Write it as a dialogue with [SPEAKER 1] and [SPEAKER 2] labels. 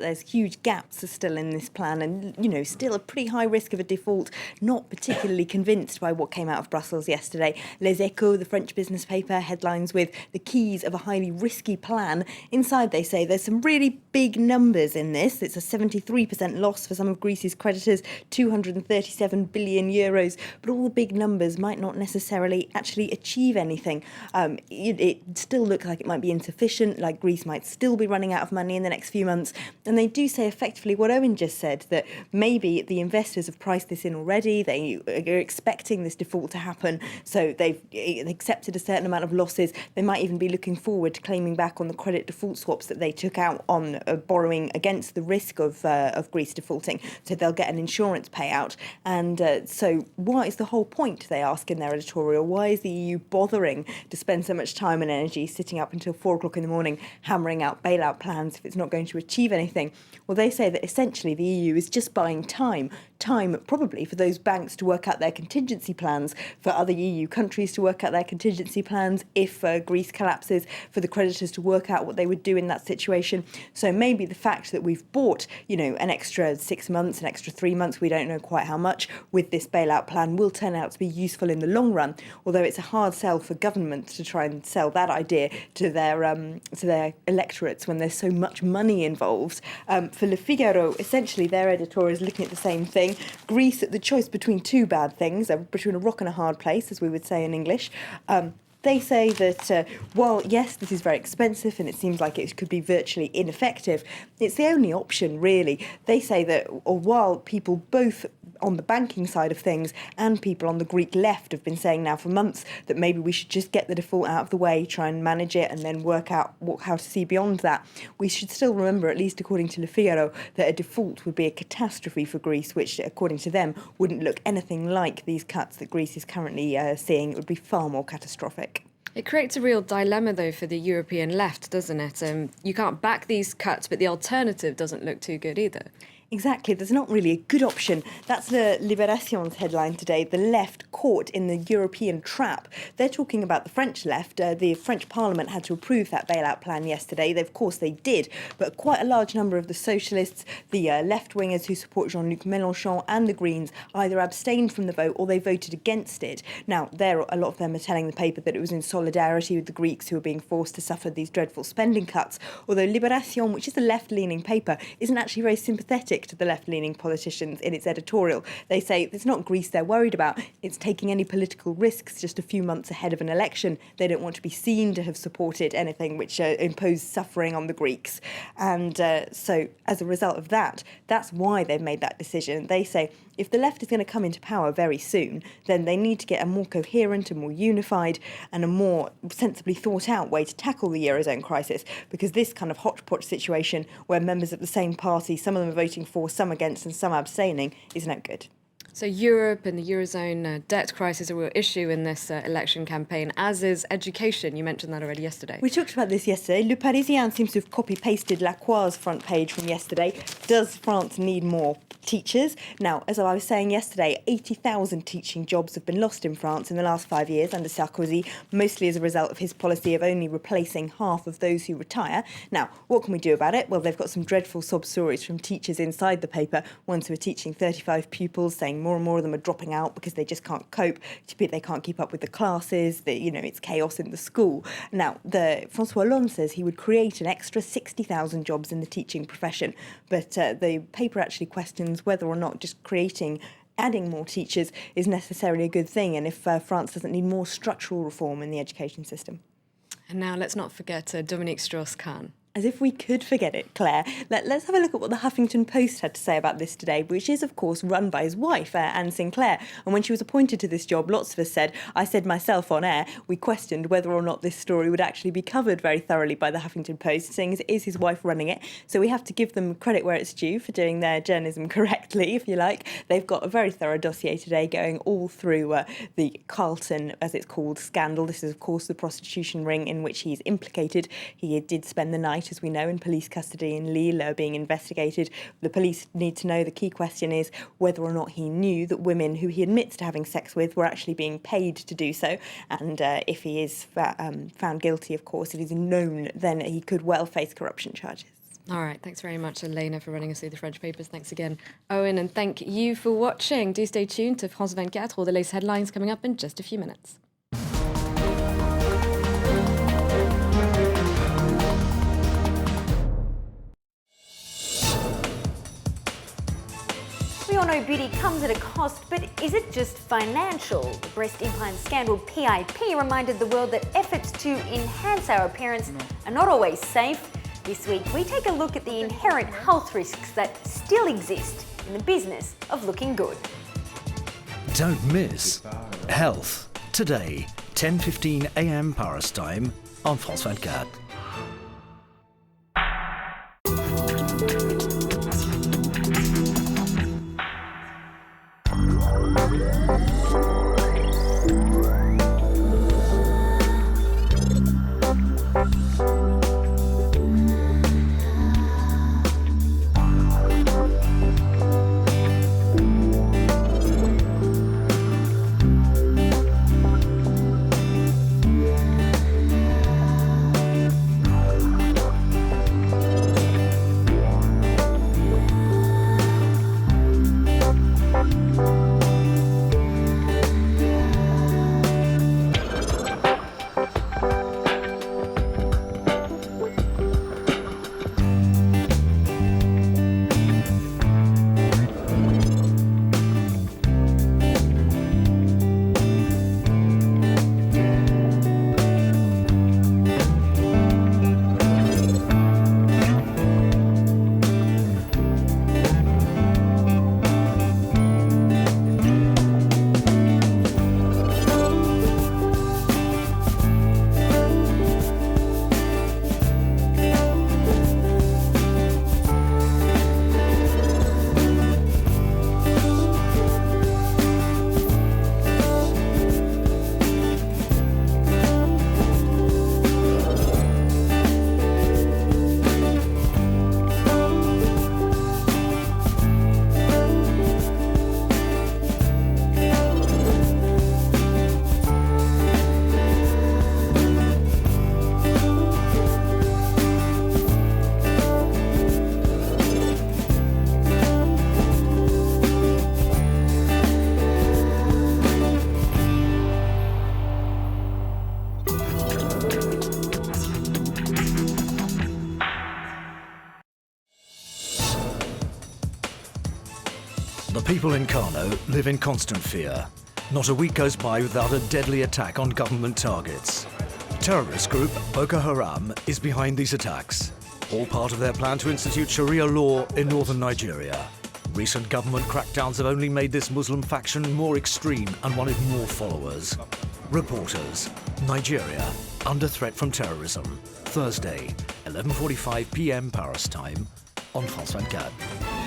[SPEAKER 1] but there's huge gaps still in this plan and, still a pretty high risk of a default. Not particularly convinced by what came out of Brussels yesterday. Les Echos, the French business paper, headlines with the keys of a highly risky plan. Inside, they say there's some really big numbers in this. It's a 73% loss for some of Greece's creditors, 237 billion euros. But all the big numbers might not necessarily actually achieve anything. It still looks like it might be insufficient, like Greece might still be running out of money in the next few months. And they do say effectively what Owen just said, that maybe the investors have priced this in already. They are expecting this default to happen. So they've accepted a certain amount of losses. They might even be looking forward to claiming back on the credit default swaps that they took out on borrowing against the risk of Greece defaulting. So they'll get an insurance payout. And so what is the whole point, they ask in their editorial? Why is the EU bothering to spend so much time and energy sitting up until 4 o'clock in the morning hammering out bailout plans if it's not going to achieve anything? Well, they say that essentially the EU is just buying time probably for those banks to work out their contingency plans, for other EU countries to work out their contingency plans if Greece collapses, for the creditors to work out what they would do in that situation. So maybe the fact that we've bought, an extra 6 months, an extra 3 months, we don't know quite how much, with this bailout plan will turn out to be useful in the long run, although it's a hard sell for governments to try and sell that idea to their electorates when there's so much money involved. For Le Figaro, essentially their editor is looking at the same thing. Greece, the choice between two bad things, between a rock and a hard place, as we would say in English. They say that while, yes, this is very expensive and it seems like it could be virtually ineffective, it's the only option, really. They say that while people both on the banking side of things and people on the Greek left have been saying now for months that maybe we should just get the default out of the way, try and manage it and then work out how to see beyond that, we should still remember, at least according to Le Figaro, that a default would be a catastrophe for Greece, which, according to them, wouldn't look anything like these cuts that Greece is currently seeing. It would be far more catastrophic.
[SPEAKER 2] It creates a real dilemma, though, for the European left, doesn't it? You can't back these cuts, but the alternative doesn't look too good either.
[SPEAKER 1] Exactly, there's not really a good option. That's the Libération's headline today, the left caught in the European trap. They're talking about the French left. The French Parliament had to approve that bailout plan yesterday. Of course, they did, but quite a large number of the socialists, the left-wingers who support Jean-Luc Mélenchon and the Greens either abstained from the vote or they voted against it. Now, a lot of them are telling the paper that it was in solidarity with the Greeks who are being forced to suffer these dreadful spending cuts, although Libération, which is a left-leaning paper, isn't actually very sympathetic to the left-leaning politicians in its editorial. They say it's not Greece they're worried about, it's taking any political risks just a few months ahead of an election. They don't want to be seen to have supported anything which imposed suffering on the Greeks. And so as a result of that, that's why they've made that decision. They say if the left is going to come into power very soon, then they need to get a more coherent, a more unified and a more sensibly thought out way to tackle the Eurozone crisis, because this kind of hodgepodge situation where members of the same party, some of them are voting for, some against and some abstaining, is no good.
[SPEAKER 2] So Europe and the Eurozone debt crisis are a real issue in this election campaign, as is education. You mentioned that already yesterday.
[SPEAKER 1] We talked about this yesterday. Le Parisien seems to have copy-pasted Lacroix's front page from yesterday. Does France need more teachers? Now, as I was saying yesterday, 80,000 teaching jobs have been lost in France in the last 5 years under Sarkozy, mostly as a result of his policy of only replacing half of those who retire. Now, what can we do about it? Well, they've got some dreadful sob stories from teachers inside the paper, ones who are teaching 35 pupils, saying more and more of them are dropping out because they just can't cope. They can't keep up with the classes. It's chaos in the school. Now, François Hollande says he would create an extra 60,000 jobs in the teaching profession, but the paper actually questions whether or not just adding more teachers is necessarily a good thing, and if France doesn't need more structural reform in the education system.
[SPEAKER 2] And now let's not forget Dominique Strauss-Kahn.
[SPEAKER 1] As if we could forget it, Claire. Let's have a look at what the Huffington Post had to say about this today, which is, of course, run by his wife, Anne Sinclair. And when she was appointed to this job, lots of us said, I said myself on air, we questioned whether or not this story would actually be covered very thoroughly by the Huffington Post, seeing as it is his wife running it. So we have to give them credit where it's due for doing their journalism correctly, if you like. They've got a very thorough dossier today going all through the Carlton, as it's called, scandal. This is, of course, the prostitution ring in which he's implicated. He did spend the night, as we know, in police custody in Lille, being investigated. The police need to know, the key question is whether or not he knew that women who he admits to having sex with were actually being paid to do so. And if he is found guilty, of course, it is known then he could well face corruption charges.
[SPEAKER 2] All right, thanks very much, Elena, for running us through the French papers. Thanks again, Owen, and thank you for watching. Do stay tuned to France 24, all the latest headlines coming up in just a few minutes.
[SPEAKER 3] We all know beauty comes at a cost, but is it just financial? The breast implant scandal PIP reminded the world that efforts to enhance our appearance are not always safe. This week, we take a look at the inherent health risks that still exist in the business of looking good.
[SPEAKER 4] Don't miss Health today, 10:15 a.m. Paris time on France 24. The people in Kano live in constant fear. Not a week goes by without a deadly attack on government targets. Terrorist group Boko Haram is behind these attacks, all part of their plan to institute Sharia law in northern Nigeria. Recent government crackdowns have only made this Muslim faction more extreme and wanted more followers. Reporters, Nigeria, under threat from terrorism. Thursday, 11:45 p.m. Paris time on France 24.